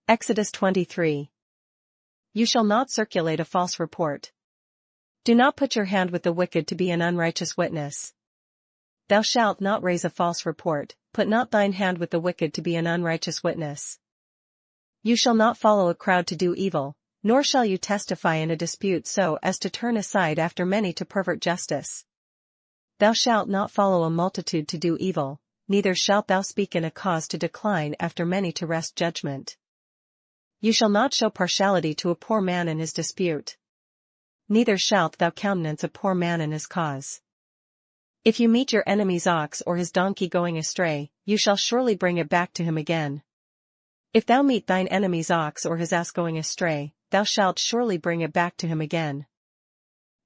Exodus 23. You shall not circulate a false report. Do not put your hand with the wicked to be an unrighteous witness. Thou shalt not raise a false report, put not thine hand with the wicked to be an unrighteous witness. You shall not follow a crowd to do evil, nor shall you testify in a dispute so as to turn aside after many to pervert justice. Thou shalt not follow a multitude to do evil, neither shalt thou speak in a cause to decline after many to wrest judgment. You shall not show partiality to a poor man in his dispute. Neither shalt thou countenance a poor man in his cause. If you meet your enemy's ox or his donkey going astray, you shall surely bring it back to him again. If thou meet thine enemy's ox or his ass going astray, thou shalt surely bring it back to him again.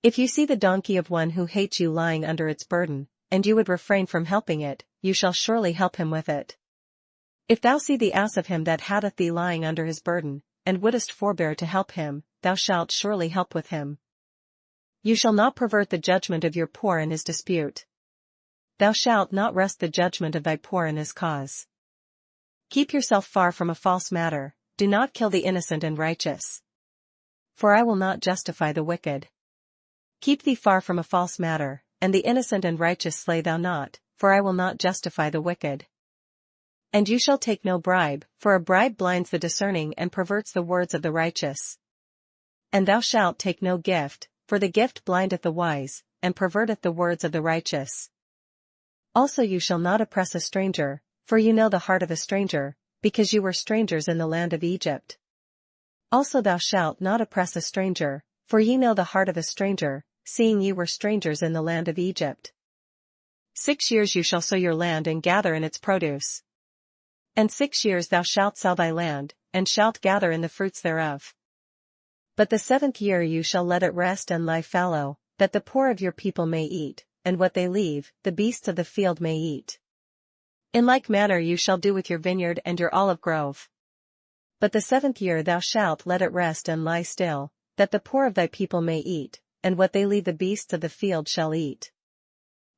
If you see the donkey of one who hates you lying under its burden, and you would refrain from helping it, you shall surely help him with it. If thou see the ass of him that hateth thee lying under his burden, and wouldest forbear to help him, thou shalt surely help with him. You shall not pervert the judgment of your poor in his dispute. Thou shalt not wrest the judgment of thy poor in his cause. Keep yourself far from a false matter, do not kill the innocent and righteous. For I will not justify the wicked. Keep thee far from a false matter, and the innocent and righteous slay thou not, for I will not justify the wicked. And you shall take no bribe, for a bribe blinds the discerning and perverts the words of the righteous. And thou shalt take no gift, for the gift blindeth the wise, and perverteth the words of the righteous. Also you shall not oppress a stranger, for you know the heart of a stranger, because you were strangers in the land of Egypt. Also thou shalt not oppress a stranger, for ye know the heart of a stranger, seeing ye were strangers in the land of Egypt. 6 years you shall sow your land and gather in its produce. And 6 years thou shalt sell thy land, and shalt gather in the fruits thereof. But the 7th year you shall let it rest and lie fallow, that the poor of your people may eat, and what they leave, the beasts of the field may eat. In like manner you shall do with your vineyard and your olive grove. But the 7th year thou shalt let it rest and lie still, that the poor of thy people may eat, and what they leave the beasts of the field shall eat.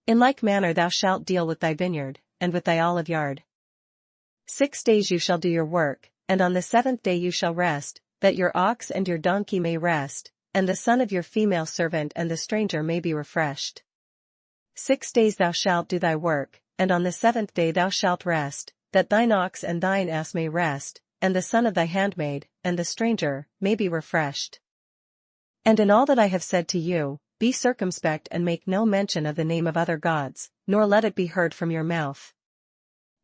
In like manner thou shalt deal with thy vineyard, and with thy olive yard. 6 days you shall do your work, and on the 7th day you shall rest, that your ox and your donkey may rest, and the son of your female servant and the stranger may be refreshed. 6 days thou shalt do thy work, and on the 7th day thou shalt rest, that thine ox and thine ass may rest, and the son of thy handmaid, and the stranger, may be refreshed. And in all that I have said to you, be circumspect and make no mention of the name of other gods, nor let it be heard from your mouth.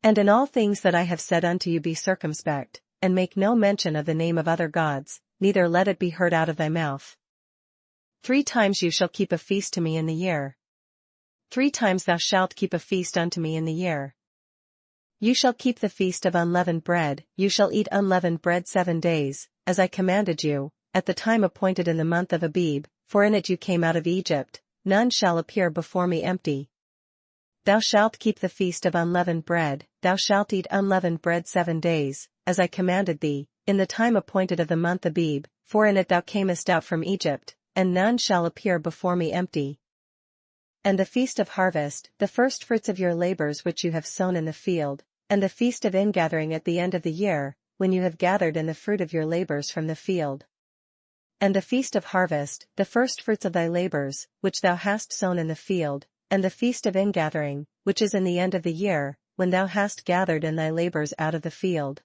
And in all things that I have said unto you be circumspect, and make no mention of the name of other gods, neither let it be heard out of thy mouth. 3 times you shall keep a feast to me in the year. 3 times thou shalt keep a feast unto me in the year. You shall keep the feast of unleavened bread, you shall eat unleavened bread 7 days, as I commanded you, at the time appointed in the month of Abib, for in it you came out of Egypt, none shall appear before me empty. Thou shalt keep the feast of unleavened bread, thou shalt eat unleavened bread 7 days, as I commanded thee, in the time appointed of the month Abib, for in it thou camest out from Egypt, and none shall appear before me empty. And the feast of harvest, the firstfruits of your labors which you have sown in the field, and the feast of ingathering at the end of the year, when you have gathered in the fruit of your labors from the field. And the feast of harvest, the firstfruits of thy labors, which thou hast sown in the field, and the feast of ingathering, which is in the end of the year, when thou hast gathered in thy labors out of the field.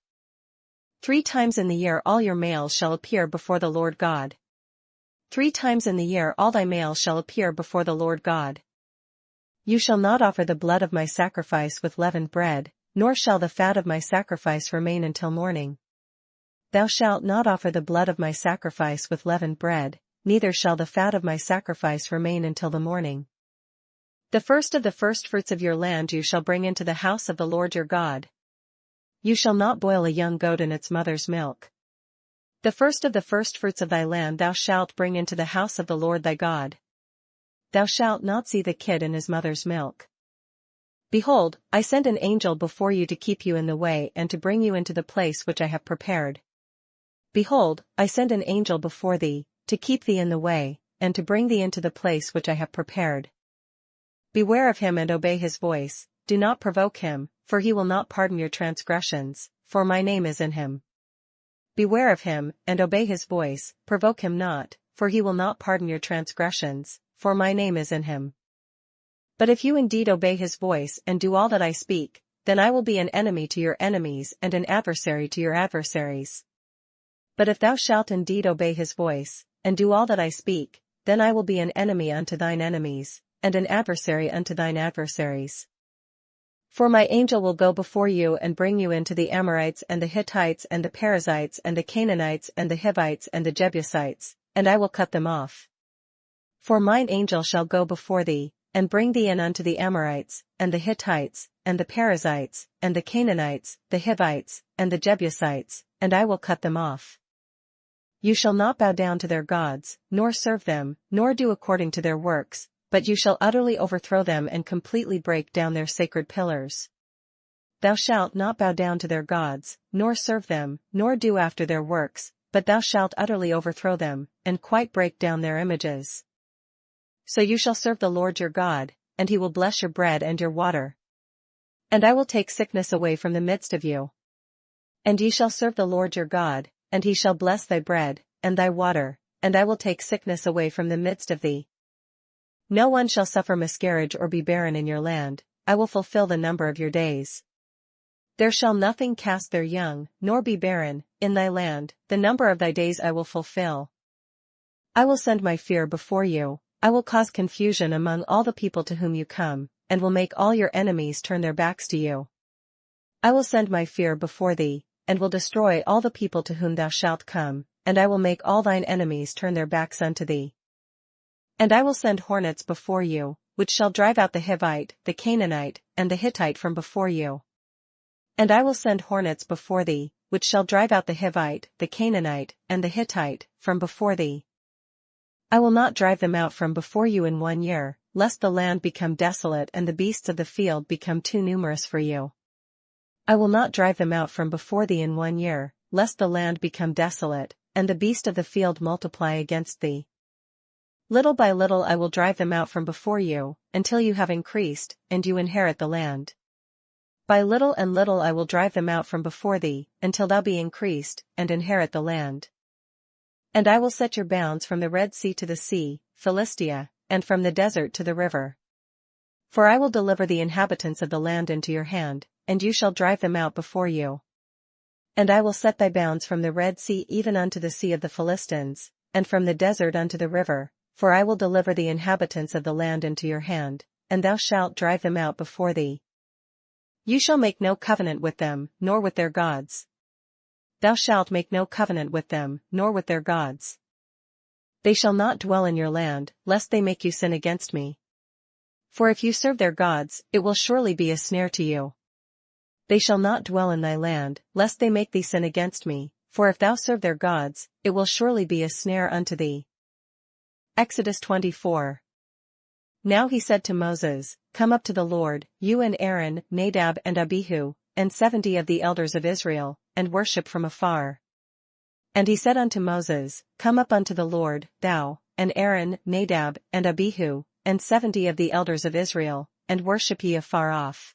3 times in the year all your males shall appear before the Lord God. 3 times in the year all thy males shall appear before the Lord God. You shall not offer the blood of my sacrifice with leavened bread, nor shall the fat of my sacrifice remain until morning. Thou shalt not offer the blood of my sacrifice with leavened bread, neither shall the fat of my sacrifice remain until the morning. The first of the firstfruits of your land you shall bring into the house of the Lord your God. You shall not boil a young goat in its mother's milk. The first of the firstfruits of thy land thou shalt bring into the house of the Lord thy God. Thou shalt not see the kid in his mother's milk. Behold, I send an angel before you to keep you in the way and to bring you into the place which I have prepared. Behold, I send an angel before thee, to keep thee in the way, and to bring thee into the place which I have prepared. Beware of him and obey his voice, do not provoke him, for he will not pardon your transgressions, for my name is in him. Beware of him, and obey his voice, provoke him not, for he will not pardon your transgressions, for my name is in him. But if you indeed obey his voice and do all that I speak, then I will be an enemy to your enemies and an adversary to your adversaries. But if thou shalt indeed obey his voice, and do all that I speak, then I will be an enemy unto thine enemies, and an adversary unto thine adversaries. For my angel will go before you and bring you into the Amorites and the Hittites and the Perizzites and the Canaanites and the Hivites and the Jebusites, and I will cut them off. For mine angel shall go before thee, and bring thee in unto the Amorites, and the Hittites, and the Perizzites, and the Canaanites, the Hivites, and the Jebusites, and I will cut them off. You shall not bow down to their gods, nor serve them, nor do according to their works, but you shall utterly overthrow them and completely break down their sacred pillars. Thou shalt not bow down to their gods, nor serve them, nor do after their works, but thou shalt utterly overthrow them, and quite break down their images. So you shall serve the Lord your God, and he will bless your bread and your water. And I will take sickness away from the midst of you. And ye shall serve the Lord your God, and he shall bless thy bread, and thy water, and I will take sickness away from the midst of thee. No one shall suffer miscarriage or be barren in your land, I will fulfill the number of your days. There shall nothing cast their young, nor be barren, in thy land, the number of thy days I will fulfill. I will send my fear before you, I will cause confusion among all the people to whom you come, and will make all your enemies turn their backs to you. I will send my fear before thee, and will destroy all the people to whom thou shalt come, and I will make all thine enemies turn their backs unto thee. And I will send hornets before you, which shall drive out the Hivite, the Canaanite, and the Hittite from before you. And I will send hornets before thee, which shall drive out the Hivite, the Canaanite, and the Hittite, from before thee. I will not drive them out from before you in 1 year, lest the land become desolate and the beasts of the field become too numerous for you. I will not drive them out from before thee in 1 year, lest the land become desolate, and the beast of the field multiply against thee. Little by little I will drive them out from before you, until you have increased, and you inherit the land. By little and little I will drive them out from before thee, until thou be increased, and inherit the land. And I will set your bounds from the Red Sea to the sea, Philistia, and from the desert to the river. For I will deliver the inhabitants of the land into your hand, and you shall drive them out before you. And I will set thy bounds from the Red Sea even unto the sea of the Philistines, and from the desert unto the river, for I will deliver the inhabitants of the land into your hand, and thou shalt drive them out before thee. You shall make no covenant with them, nor with their gods. Thou shalt make no covenant with them, nor with their gods. They shall not dwell in your land, lest they make you sin against me. For if you serve their gods, it will surely be a snare to you. They shall not dwell in thy land, lest they make thee sin against me, for if thou serve their gods, it will surely be a snare unto thee. Exodus 24. Now he said to Moses, Come up to the Lord, you and Aaron, Nadab and Abihu, and 70 of the elders of Israel, and worship from afar. And he said unto Moses, Come up unto the Lord, thou, and Aaron, Nadab, and Abihu, and 70 of the elders of Israel, and worship ye afar off.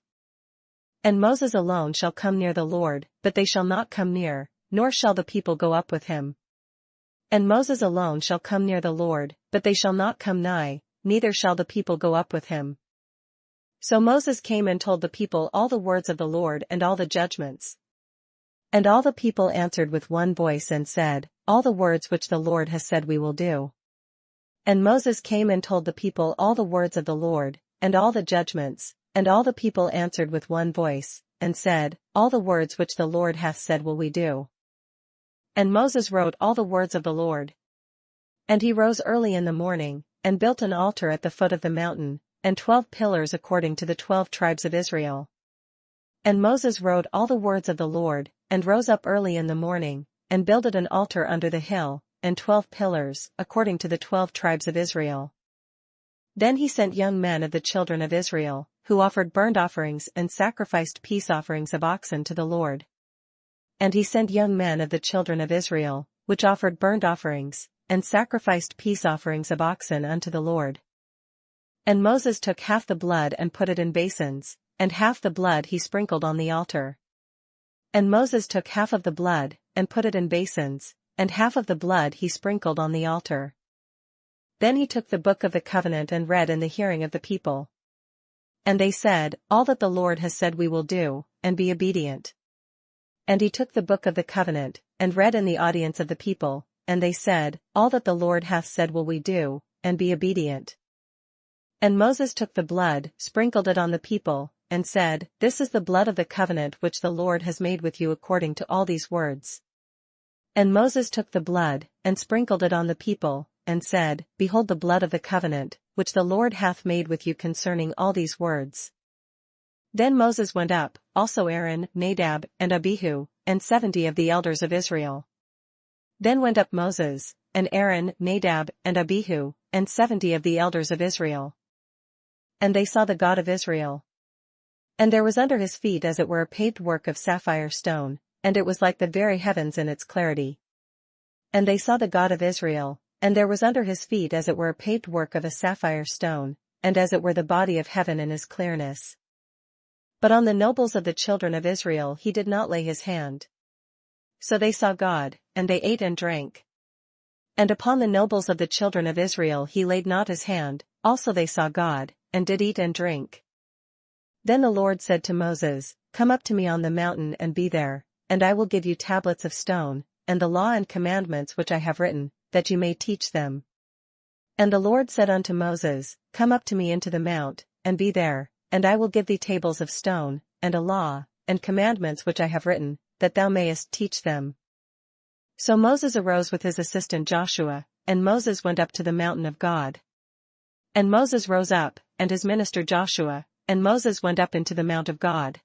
And Moses alone shall come near the Lord, but they shall not come near, nor shall the people go up with him. And Moses alone shall come near the Lord, but they shall not come nigh, neither shall the people go up with him. So Moses came and told the people all the words of the Lord and all the judgments. And all the people answered with one voice and said, All the words which the Lord has said we will do. And Moses came and told the people all the words of the Lord, and all the judgments, and all the people answered with one voice, and said, All the words which the Lord hath said will we do. And Moses wrote all the words of the Lord. And he rose early in the morning, and built an altar at the foot of the mountain, and 12 pillars according to the 12 tribes of Israel. And Moses wrote all the words of the Lord, and rose up early in the morning, and builded an altar under the hill, and 12 pillars, according to the 12 tribes of Israel. Then he sent young men of the children of Israel, who offered burnt offerings and sacrificed peace offerings of oxen to the Lord. And he sent young men of the children of Israel, which offered burnt offerings, and sacrificed peace offerings of oxen unto the Lord. And Moses took half the blood and put it in basins, and half the blood he sprinkled on the altar. And Moses took half of the blood, and put it in basins, and half of the blood he sprinkled on the altar. Then he took the book of the covenant and read in the hearing of the people. And they said, "All that the Lord has said we will do, and be obedient." And he took the book of the covenant, and read in the audience of the people, and they said, "All that the Lord hath said will we do, and be obedient." And Moses took the blood, sprinkled it on the people, and said, "This is the blood of the covenant which the Lord has made with you according to all these words." And Moses took the blood, and sprinkled it on the people, and said, "Behold the blood of the covenant, which the Lord hath made with you concerning all these words." Then Moses went up, also Aaron, Nadab, and Abihu, and 70 of the elders of Israel. Then went up Moses, and Aaron, Nadab, and Abihu, and 70 of the elders of Israel. And they saw the God of Israel. And there was under his feet as it were a paved work of sapphire stone, and it was like the very heavens in its clarity. And they saw the God of Israel, and there was under his feet as it were a paved work of a sapphire stone, and as it were the body of heaven in his clearness. But on the nobles of the children of Israel he did not lay his hand. So they saw God, and they ate and drank. And upon the nobles of the children of Israel he laid not his hand, also they saw God, and did eat and drink. Then the Lord said to Moses, "Come up to me on the mountain and be there, and I will give you tablets of stone, and the law and commandments which I have written, that you may teach them." And the Lord said unto Moses, "Come up to me into the mount, and be there, and I will give thee tables of stone, and a law, and commandments which I have written, that thou mayest teach them." So Moses arose with his assistant Joshua, and Moses went up to the mountain of God. And Moses rose up, and his minister Joshua, and Moses went up into the mount of God.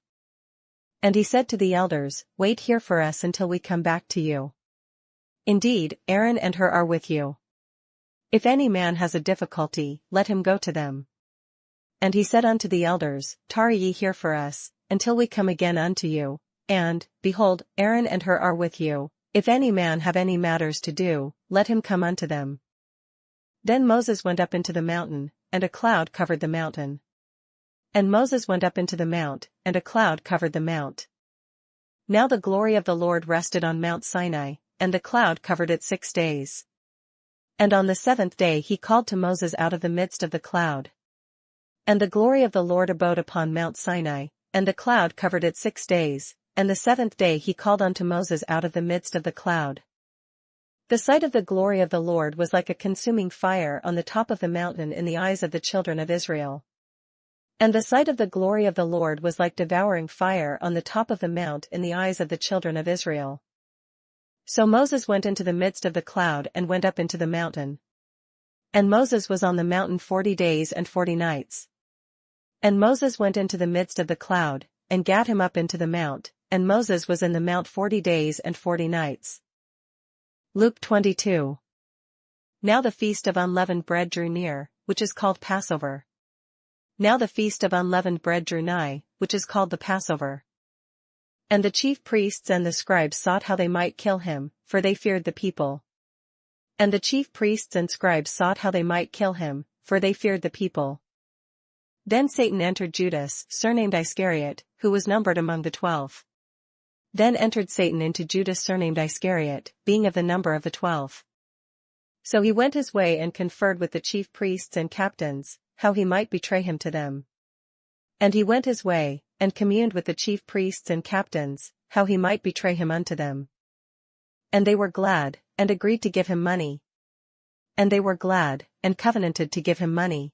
And he said to the elders, "Wait here for us until we come back to you. Indeed, Aaron and Hur are with you. If any man has a difficulty, let him go to them." And he said unto the elders, "Tarry ye here for us, until we come again unto you, and, behold, Aaron and Hur are with you. If any man have any matters to do, let him come unto them." Then Moses went up into the mountain, and a cloud covered the mountain. And Moses went up into the mount, and a cloud covered the mount. Now the glory of the Lord rested on Mount Sinai, and the cloud covered it 6 days. And on the 7th day he called to Moses out of the midst of the cloud. And the glory of the Lord abode upon Mount Sinai, and the cloud covered it 6 days, and the 7th day he called unto Moses out of the midst of the cloud. The sight of the glory of the Lord was like a consuming fire on the top of the mountain in the eyes of the children of Israel. And the sight of the glory of the Lord was like devouring fire on the top of the mount in the eyes of the children of Israel. So Moses went into the midst of the cloud and went up into the mountain. And Moses was on the mountain 40 days and 40 nights. And Moses went into the midst of the cloud, and gat him up into the mount, and Moses was in the mount 40 days and 40 nights. Luke 22. Now the feast of unleavened bread drew near, which is called Passover. Now the feast of unleavened bread drew nigh, which is called the Passover. And the chief priests and the scribes sought how they might kill him, for they feared the people. And the chief priests and scribes sought how they might kill him, for they feared the people. Then Satan entered Judas, surnamed Iscariot, who was numbered among the 12. Then entered Satan into Judas surnamed Iscariot, being of the number of the 12. So he went his way and conferred with the chief priests and captains, how he might betray him to them. And he went his way, and communed with the chief priests and captains, how he might betray him unto them. And they were glad, and agreed to give him money. And they were glad, and covenanted to give him money.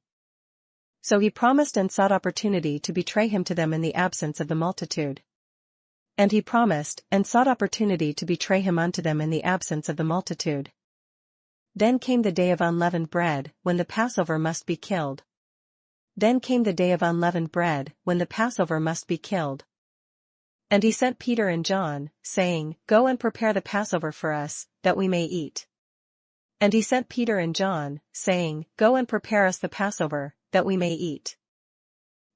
So he promised and sought opportunity to betray him to them in the absence of the multitude. And he promised, and sought opportunity to betray him unto them in the absence of the multitude. Then came the day of unleavened bread, when the Passover must be killed. Then came the day of unleavened bread, when the Passover must be killed. And he sent Peter and John, saying, Go and prepare the Passover for us, that we may eat. And he sent Peter and John, saying, Go and prepare us the Passover, that we may eat.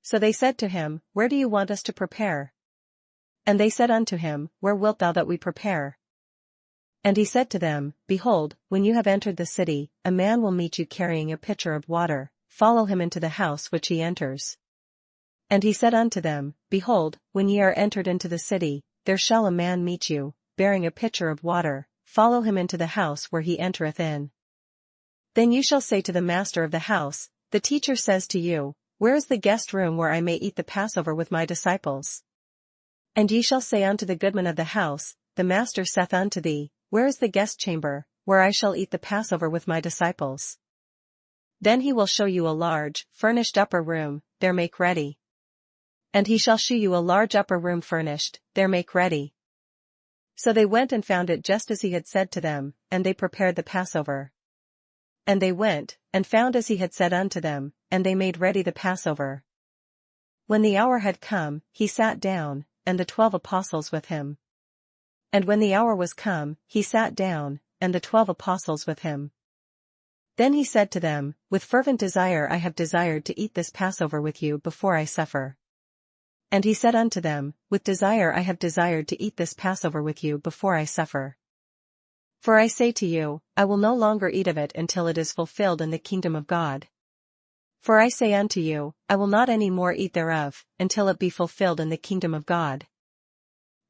So they said to him, Where do you want us to prepare? And they said unto him, Where wilt thou that we prepare? And he said to them, Behold, when you have entered the city, a man will meet you carrying a pitcher of water, follow him into the house which he enters. And he said unto them, Behold, when ye are entered into the city, there shall a man meet you, bearing a pitcher of water, follow him into the house where he entereth in. Then you shall say to the master of the house, the teacher says to you, where is the guest room where I may eat the Passover with my disciples? And ye shall say unto the goodman of the house, the master saith unto thee, where is the guest chamber, where I shall eat the Passover with my disciples? Then he will show you a large, furnished upper room, there make ready. And he shall shew you a large upper room furnished, there make ready. So they went and found it just as he had said to them, and they prepared the Passover. And they went, and found as he had said unto them, and they made ready the Passover. When the hour had come, he sat down, and the 12 apostles with him. And when the hour was come, he sat down, and the 12 apostles with him. Then he said to them, with fervent desire I have desired to eat this Passover with you before I suffer. And he said unto them, with desire I have desired to eat this Passover with you before I suffer. For I say to you, I will no longer eat of it until it is fulfilled in the kingdom of God. For I say unto you, I will not any more eat thereof, until it be fulfilled in the kingdom of God.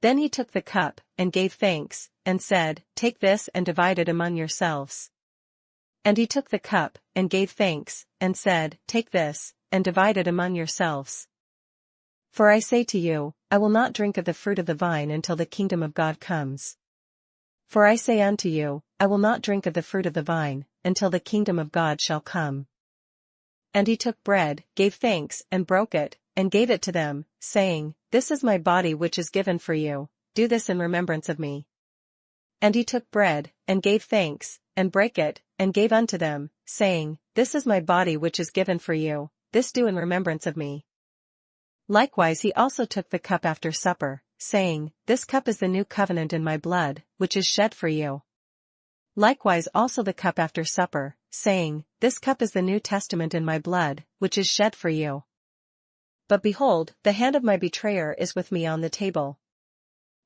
Then he took the cup, and gave thanks, and said, take this and divide it among yourselves. And he took the cup, and gave thanks, and said, take this, and divide it among yourselves. For I say to you, I will not drink of the fruit of the vine until the kingdom of God comes. For I say unto you, I will not drink of the fruit of the vine, until the kingdom of God shall come. And he took bread, gave thanks, and broke it, and gave it to them, saying, this is my body which is given for you, do this in remembrance of me. And he took bread, and gave thanks, and brake it, and gave unto them, saying, this is my body which is given for you, this do in remembrance of me. Likewise he also took the cup after supper, saying, this cup is the new covenant in my blood, which is shed for you. Likewise also the cup after supper, saying, this cup is the New Testament in my blood, which is shed for you. But behold, the hand of my betrayer is with me on the table.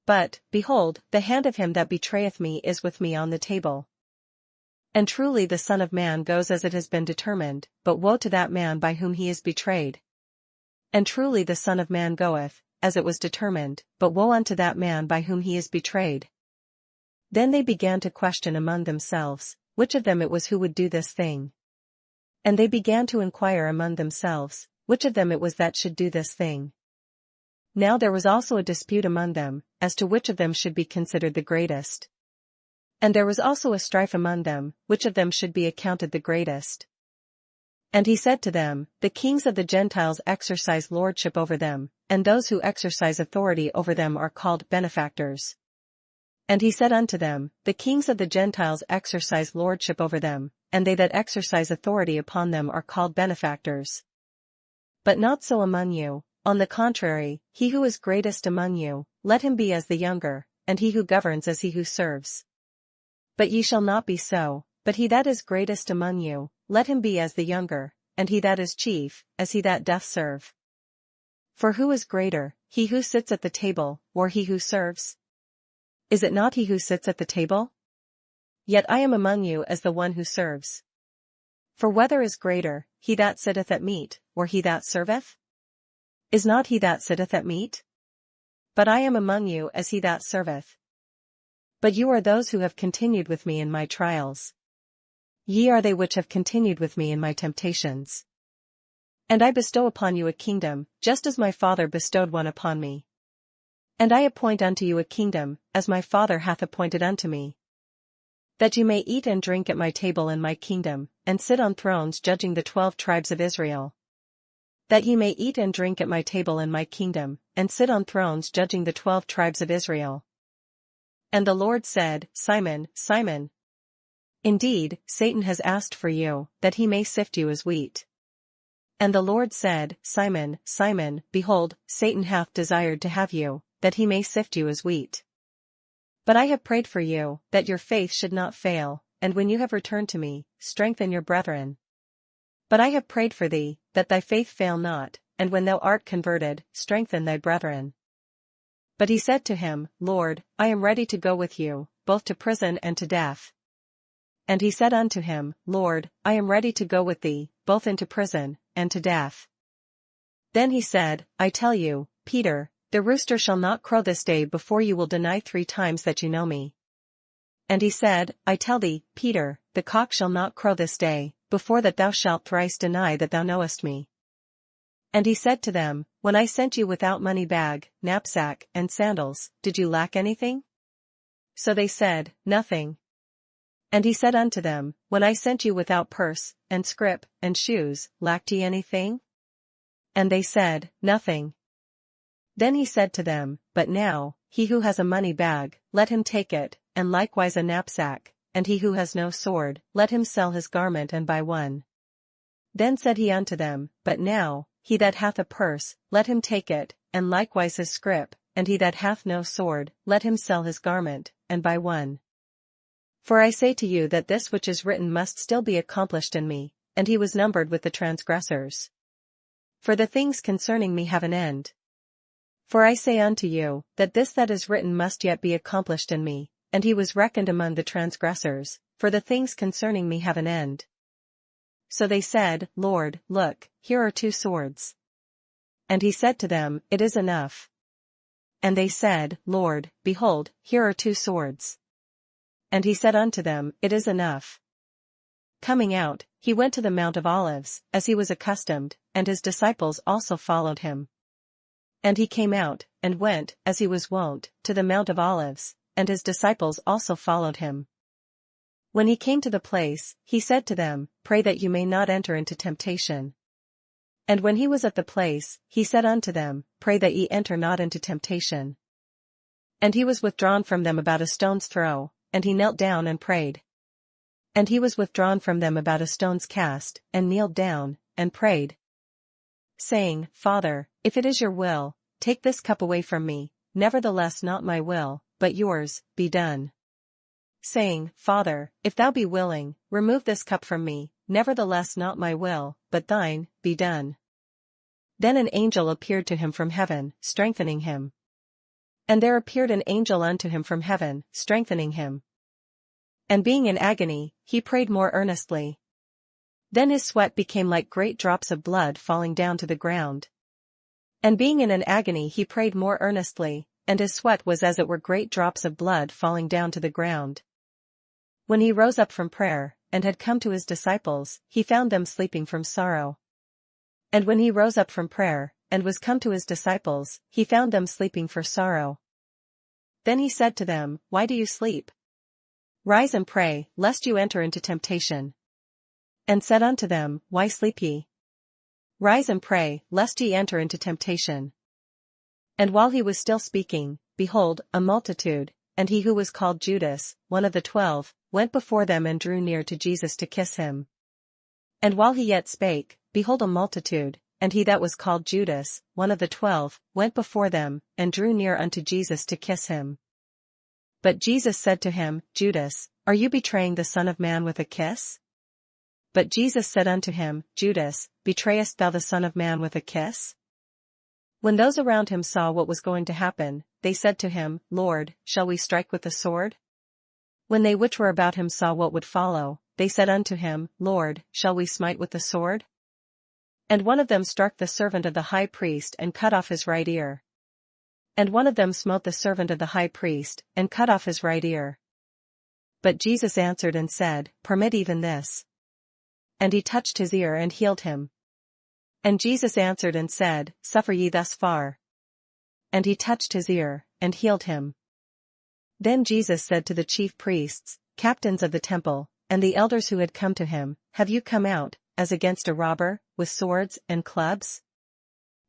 But, behold, the hand of him that betrayeth me is with me on the table. And truly the Son of Man goes as it has been determined, but woe to that man by whom he is betrayed. And truly the Son of Man goeth, as it was determined, but woe unto that man by whom he is betrayed. Then they began to question among themselves, which of them it was who would do this thing. And they began to inquire among themselves, which of them it was that should do this thing. Now there was also a dispute among them, as to which of them should be considered the greatest. And there was also a strife among them, which of them should be accounted the greatest. And he said to them, the kings of the Gentiles exercise lordship over them, and those who exercise authority over them are called benefactors. And he said unto them, the kings of the Gentiles exercise lordship over them, and they that exercise authority upon them are called benefactors. But not so among you, on the contrary, he who is greatest among you, let him be as the younger, and he who governs as he who serves. But ye shall not be so, but he that is greatest among you, let him be as the younger, and he that is chief, as he that doth serve. For who is greater, he who sits at the table, or he who serves? Is it not he who sits at the table? Yet I am among you as the one who serves. For whether is greater, he that sitteth at meat, or he that serveth? Is not he that sitteth at meat? But I am among you as he that serveth. But you are those who have continued with me in my trials. Ye are they which have continued with me in my temptations. And I bestow upon you a kingdom, just as my Father bestowed one upon me. And I appoint unto you a kingdom, as my Father hath appointed unto me. That you may eat and drink at my table in my kingdom, and sit on thrones judging the 12 tribes of Israel. That ye may eat and drink at my table in my kingdom, and sit on thrones judging the 12 tribes of Israel. And the Lord said, Simon, Simon, indeed, Satan has asked for you, that he may sift you as wheat. And the Lord said, Simon, Simon, behold, Satan hath desired to have you, that he may sift you as wheat. But I have prayed for you, that your faith should not fail, and when you have returned to me, strengthen your brethren. But I have prayed for thee, that thy faith fail not, and when thou art converted, strengthen thy brethren. But he said to him, Lord, I am ready to go with you, both to prison and to death. And he said unto him, Lord, I am ready to go with thee, both into prison, and to death. Then he said, I tell you, Peter, "The rooster shall not crow this day before you will deny 3 times that you know me." And he said, "I tell thee, Peter, the cock shall not crow this day, before that thou shalt thrice deny that thou knowest me." And he said to them, "When I sent you without money bag, knapsack, and sandals, did you lack anything?" So they said, "Nothing." And he said unto them, "When I sent you without purse, and scrip, and shoes, lacked ye anything?" And they said, "Nothing." Then he said to them, "But now, he who has a money bag, let him take it, and likewise a knapsack, and he who has no sword, let him sell his garment and buy one." Then said he unto them, "But now, he that hath a purse, let him take it, and likewise his scrip, and he that hath no sword, let him sell his garment, and buy one. For I say to you that this which is written must still be accomplished in me." And he was numbered with the transgressors. For the things concerning me have an end. For I say unto you, that this that is written must yet be accomplished in me. And he was reckoned among the transgressors, for the things concerning me have an end. So they said, "Lord, look, here are 2 swords. And he said to them, "It is enough." And they said, "Lord, behold, here are 2 swords. And he said unto them, "It is enough." Coming out, he went to the Mount of Olives, as he was accustomed, and his disciples also followed him. And he came out, and went, as he was wont, to the Mount of Olives, and his disciples also followed him. When he came to the place, he said to them, "Pray that you may not enter into temptation." And when he was at the place, he said unto them, "Pray that ye enter not into temptation." And he was withdrawn from them about a stone's throw, and he knelt down and prayed. And he was withdrawn from them about a stone's cast, and kneeled down, and prayed, saying, "Father, if it is your will, take this cup away from me, nevertheless not my will, but yours, be done." Saying, "Father, if thou be willing, remove this cup from me, nevertheless not my will, but thine, be done." Then an angel appeared to him from heaven, strengthening him. And there appeared an angel unto him from heaven, strengthening him. And being in agony, he prayed more earnestly. Then his sweat became like great drops of blood falling down to the ground. And being in an agony he prayed more earnestly, and his sweat was as it were great drops of blood falling down to the ground. When he rose up from prayer, and had come to his disciples, he found them sleeping from sorrow. And when he rose up from prayer, and was come to his disciples, he found them sleeping for sorrow. Then he said to them, "Why do you sleep? Rise and pray, lest you enter into temptation." And said unto them, "Why sleep ye? Rise and pray, lest ye enter into temptation." And while he was still speaking, behold, a multitude, and he who was called Judas, one of the 12, went before them and drew near to Jesus to kiss him. And while he yet spake, behold a multitude, and he that was called Judas, one of the 12, went before them, and drew near unto Jesus to kiss him. But Jesus said to him, "Judas, are you betraying the Son of Man with a kiss?" But Jesus said unto him, "Judas, betrayest thou the Son of Man with a kiss?" When those around him saw what was going to happen, they said to him, "Lord, shall we strike with the sword?" When they which were about him saw what would follow, they said unto him, "Lord, shall we smite with the sword?" And one of them struck the servant of the high priest and cut off his right ear. And one of them smote the servant of the high priest, and cut off his right ear. But Jesus answered and said, "Permit even this." And he touched his ear and healed him. And Jesus answered and said, "Suffer ye thus far." And he touched his ear, and healed him. Then Jesus said to the chief priests, captains of the temple, and the elders who had come to him, "Have you come out, as against a robber, with swords and clubs?"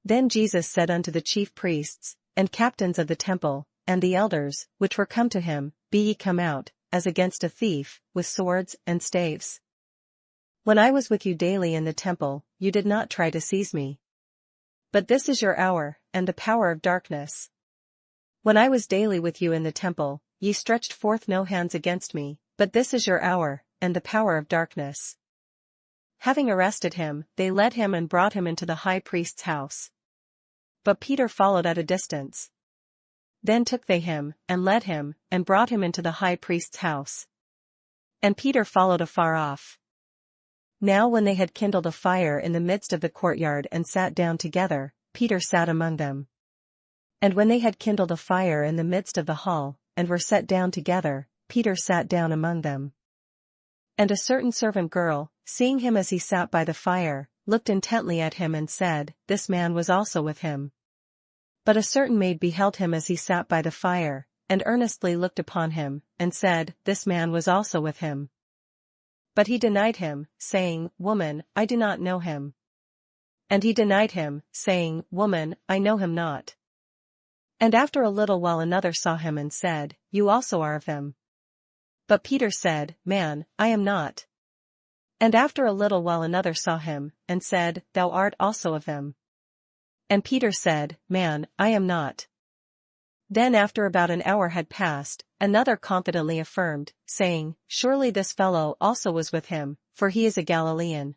Then Jesus said unto the chief priests, and captains of the temple, and the elders, which were come to him, "Be ye come out, as against a thief, with swords and staves? When I was with you daily in the temple, you did not try to seize me. But this is your hour, and the power of darkness. When I was daily with you in the temple, ye stretched forth no hands against me, but this is your hour, and the power of darkness." Having arrested him, they led him and brought him into the high priest's house. But Peter followed at a distance. Then took they him, and led him, and brought him into the high priest's house. And Peter followed afar off. Now when they had kindled a fire in the midst of the courtyard and sat down together, Peter sat among them. And when they had kindled a fire in the midst of the hall, and were set down together, Peter sat down among them. And a certain servant girl, seeing him as he sat by the fire, looked intently at him and said, This man was also with him. But a certain maid beheld him as he sat by the fire, and earnestly looked upon him, and said, This man was also with him. But he denied him, saying, Woman, I do not know him. And he denied him, saying, Woman, I know him not. And after a little while another saw him and said, You also are of him. But Peter said, Man, I am not. And after a little while another saw him, and said, Thou art also of him. And Peter said, Man, I am not. Then after about an hour had passed, another confidently affirmed, saying, Surely this fellow also was with him, for he is a Galilean.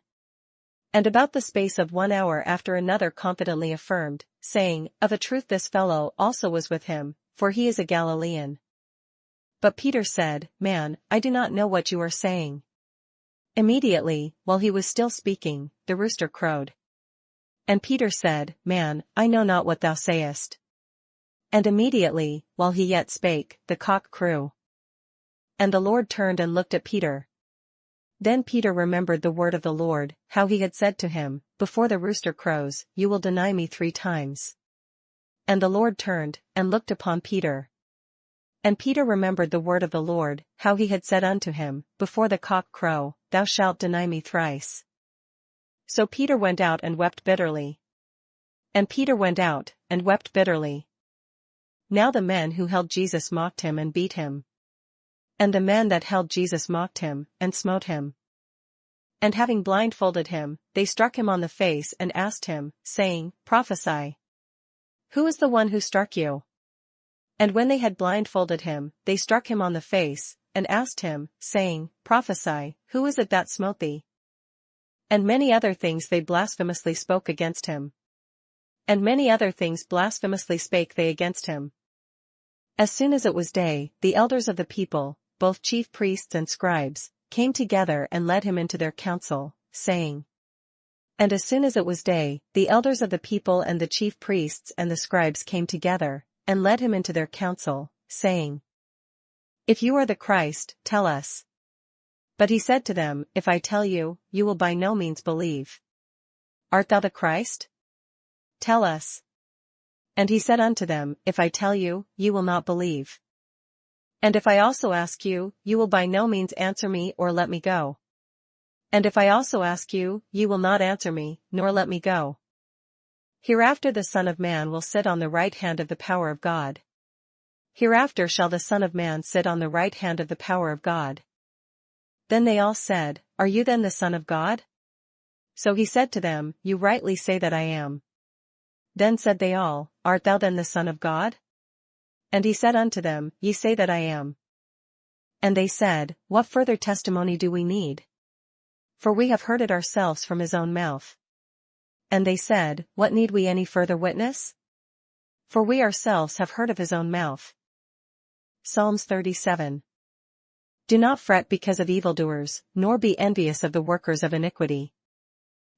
And about the space of 1 hour after another confidently affirmed, saying, Of a truth this fellow also was with him, for he is a Galilean. But Peter said, Man, I do not know what you are saying. Immediately, while he was still speaking, the rooster crowed. And Peter said, Man, I know not what thou sayest. And immediately, while he yet spake, the cock crew. And the Lord turned and looked at Peter. Then Peter remembered the word of the Lord, how he had said to him, Before the rooster crows, you will deny me 3 times. And the Lord turned, and looked upon Peter. And Peter remembered the word of the Lord, how he had said unto him, Before the cock crow, thou shalt deny me thrice. So Peter went out and wept bitterly. And Peter went out, and wept bitterly. Now the men who held Jesus mocked him and beat him. And the men that held Jesus mocked him, and smote him. And having blindfolded him, they struck him on the face and asked him, saying, Prophesy. Who is the one who struck you? And when they had blindfolded him, they struck him on the face, and asked him, saying, Prophesy, who is it that smote thee? And many other things they blasphemously spoke against him. And many other things blasphemously spake they against him. As soon as it was day, the elders of the people, both chief priests and scribes, came together and led him into their council, saying. And as soon as it was day, the elders of the people and the chief priests and the scribes came together, and led him into their council, saying. If you are the Christ, tell us. But he said to them, If I tell you, you will by no means believe. Art thou the Christ? Tell us. And he said unto them, If I tell you, you will not believe. And if I also ask you, you will by no means answer me or let me go. And if I also ask you, you will not answer me, nor let me go. Hereafter the Son of Man will sit on the right hand of the power of God. Hereafter shall the Son of Man sit on the right hand of the power of God. Then they all said, Are you then the Son of God? So he said to them, You rightly say that I am. Then said they all, Art thou then the Son of God? And he said unto them, Ye say that I am. And they said, What further testimony do we need? For we have heard it ourselves from his own mouth. And they said, What need we any further witness? For we ourselves have heard of his own mouth. Psalms 37. Do not fret because of evildoers, nor be envious of the workers of iniquity.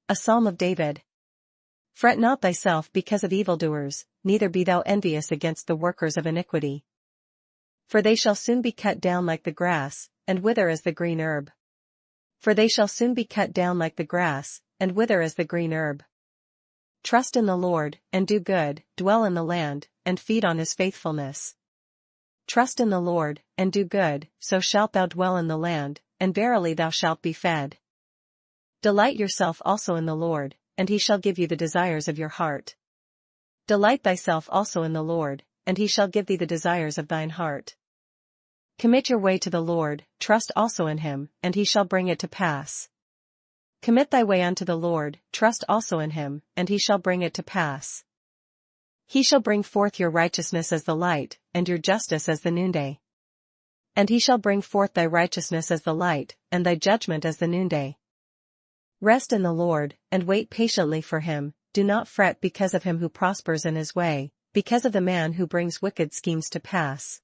A Psalm of David. Fret not thyself because of evildoers, neither be thou envious against the workers of iniquity. For they shall soon be cut down like the grass, and wither as the green herb. For they shall soon be cut down like the grass, and wither as the green herb. Trust in the Lord, and do good, dwell in the land, and feed on his faithfulness. Trust in the Lord, and do good, so shalt thou dwell in the land, and verily thou shalt be fed. Delight yourself also in the Lord, and he shall give you the desires of your heart. Delight thyself also in the Lord, and he shall give thee the desires of thine heart. Commit your way to the Lord, trust also in him, and he shall bring it to pass. Commit thy way unto the Lord, trust also in him, and he shall bring it to pass. He shall bring forth your righteousness as the light, and your justice as the noonday. And he shall bring forth thy righteousness as the light, and thy judgment as the noonday. Rest in the Lord, and wait patiently for him, do not fret because of him who prospers in his way, because of the man who brings wicked schemes to pass.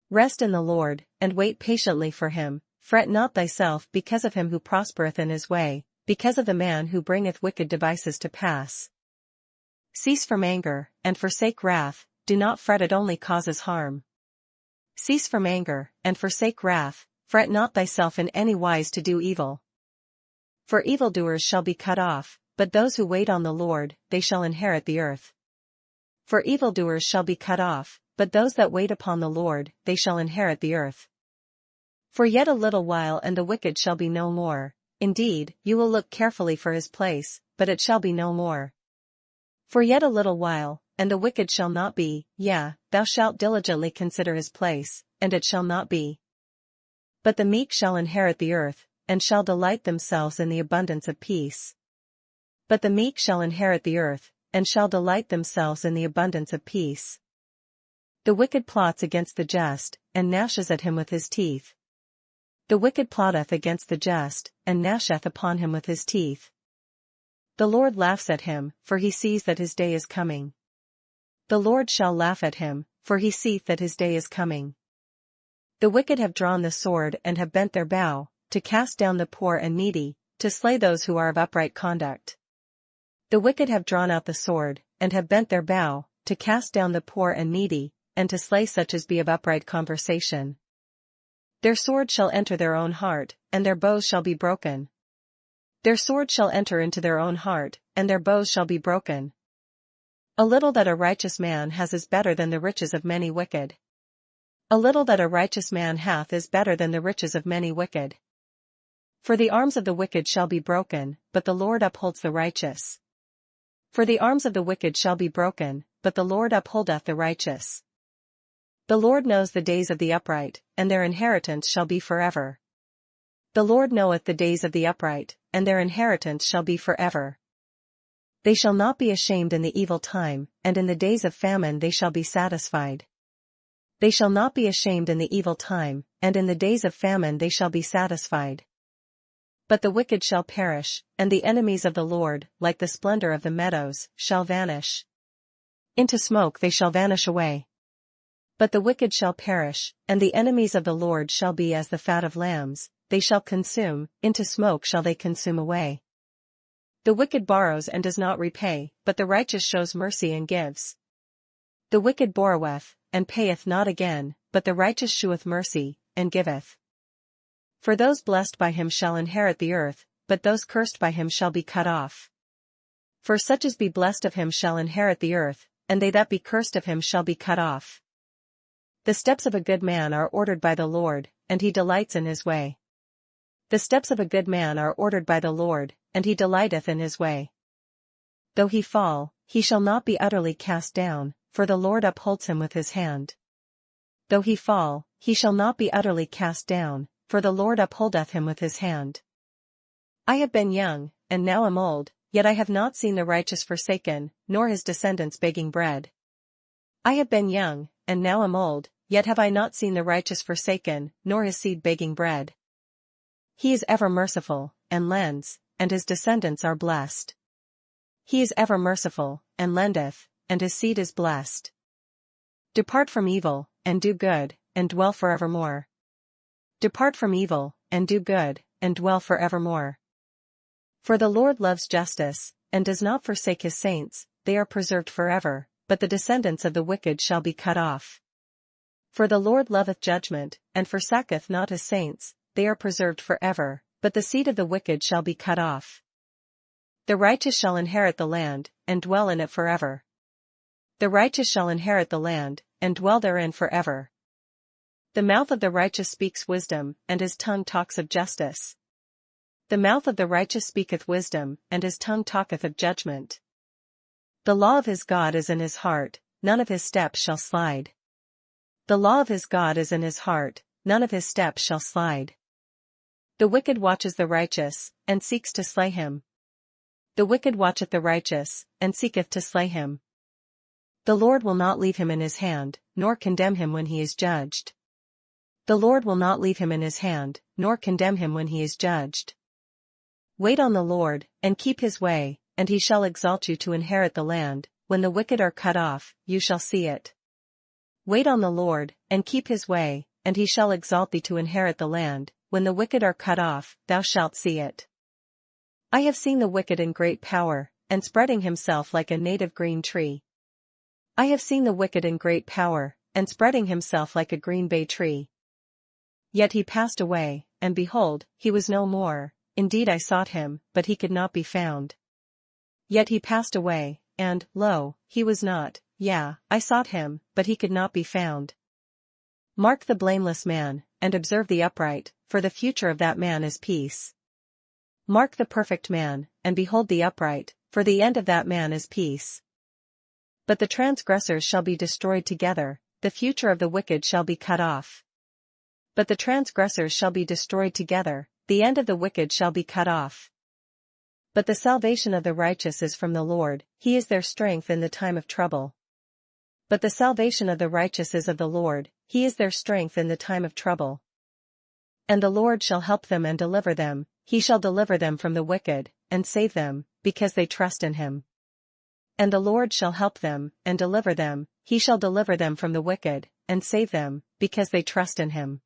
Rest in the Lord, and wait patiently for him, fret not thyself because of him who prospereth in his way, because of the man who bringeth wicked devices to pass. Cease from anger, and forsake wrath, do not fret, it only causes harm. Cease from anger, and forsake wrath, fret not thyself in any wise to do evil. For evildoers shall be cut off, but those who wait on the Lord, they shall inherit the earth. For evildoers shall be cut off, but those that wait upon the Lord, they shall inherit the earth. For yet a little while and the wicked shall be no more, indeed, you will look carefully for his place, but it shall be no more. For yet a little while, and the wicked shall not be, yea, thou shalt diligently consider his place, and it shall not be. But the meek shall inherit the earth, and shall delight themselves in the abundance of peace. But the meek shall inherit the earth, and shall delight themselves in the abundance of peace. The wicked plots against the just, and gnashes at him with his teeth. The wicked plotteth against the just, and gnasheth upon him with his teeth. The Lord laughs at him, for he sees that his day is coming. The Lord shall laugh at him, for he seeth that his day is coming. The wicked have drawn the sword and have bent their bow, to cast down the poor and needy, to slay those who are of upright conduct. The wicked have drawn out the sword, and have bent their bow, to cast down the poor and needy, and to slay such as be of upright conversation. Their sword shall enter their own heart, and their bows shall be broken. Their sword shall enter into their own heart, and their bows shall be broken. A little that a righteous man has is better than the riches of many wicked. A little that a righteous man hath is better than the riches of many wicked. For the arms of the wicked shall be broken, but the Lord upholds the righteous. For the arms of the wicked shall be broken, but the Lord upholdeth the righteous. The Lord knows the days of the upright, and their inheritance shall be forever. The Lord knoweth the days of the upright, and their inheritance shall be forever. They shall not be ashamed in the evil time, and in the days of famine they shall be satisfied. They shall not be ashamed in the evil time, and in the days of famine they shall be satisfied. But the wicked shall perish, and the enemies of the Lord, like the splendor of the meadows, shall vanish. Into smoke they shall vanish away. But the wicked shall perish, and the enemies of the Lord shall be as the fat of lambs, they shall consume, into smoke shall they consume away. The wicked borrows and does not repay, but the righteous shows mercy and gives. The wicked borroweth, and payeth not again, but the righteous sheweth mercy, and giveth. For those blessed by him shall inherit the earth, but those cursed by him shall be cut off. For such as be blessed of him shall inherit the earth, and they that be cursed of him shall be cut off. The steps of a good man are ordered by the Lord, and he delights in his way. The steps of a good man are ordered by the Lord, and he delighteth in his way. Though he fall, he shall not be utterly cast down, for the Lord upholds him with his hand. Though he fall, he shall not be utterly cast down, for the Lord upholdeth him with his hand. I have been young, and now am old, yet I have not seen the righteous forsaken, nor his descendants begging bread. I have been young, and now am old, yet have I not seen the righteous forsaken, nor his seed begging bread. He is ever merciful, and lends, and his descendants are blessed. He is ever merciful, and lendeth, and his seed is blessed. Depart from evil, and do good, and dwell forevermore. Depart from evil, and do good, and dwell forevermore. For the Lord loves justice, and does not forsake his saints, they are preserved forever, but the descendants of the wicked shall be cut off. For the Lord loveth judgment, and forsaketh not his saints, they are preserved forever, but the seed of the wicked shall be cut off. The righteous shall inherit the land, and dwell in it forever. The righteous shall inherit the land, and dwell therein forever. The mouth of the righteous speaks wisdom, and his tongue talks of justice. The mouth of the righteous speaketh wisdom, and his tongue talketh of judgment. The law of his God is in his heart, none of his steps shall slide. The law of his God is in his heart, none of his steps shall slide. The wicked watches the righteous, and seeks to slay him. The wicked watcheth the righteous, and seeketh to slay him. The Lord will not leave him in his hand, nor condemn him when he is judged. The Lord will not leave him in his hand, nor condemn him when he is judged. Wait on the Lord, and keep his way, and he shall exalt you to inherit the land. When the wicked are cut off, you shall see it. Wait on the Lord, and keep his way, and he shall exalt thee to inherit the land. When the wicked are cut off, thou shalt see it. I have seen the wicked in great power, and spreading himself like a native green tree. I have seen the wicked in great power, and spreading himself like a green bay tree. Yet he passed away, and behold, he was no more. Indeed I sought him, but he could not be found. Yet he passed away, and, lo, he was not. Yeah, I sought him, but he could not be found. Mark the blameless man, and observe the upright, for the future of that man is peace. Mark the perfect man, and behold the upright, for the end of that man is peace. But the transgressors shall be destroyed together, the future of the wicked shall be cut off. But the transgressors shall be destroyed together, the end of the wicked shall be cut off. But the salvation of the righteous is from the Lord, he is their strength in the time of trouble. But the salvation of the righteous is of the Lord, he is their strength in the time of trouble. And the Lord shall help them and deliver them, he shall deliver them from the wicked, and save them, because they trust in him. And the Lord shall help them, and deliver them, he shall deliver them from the wicked, and save them, because they trust in him.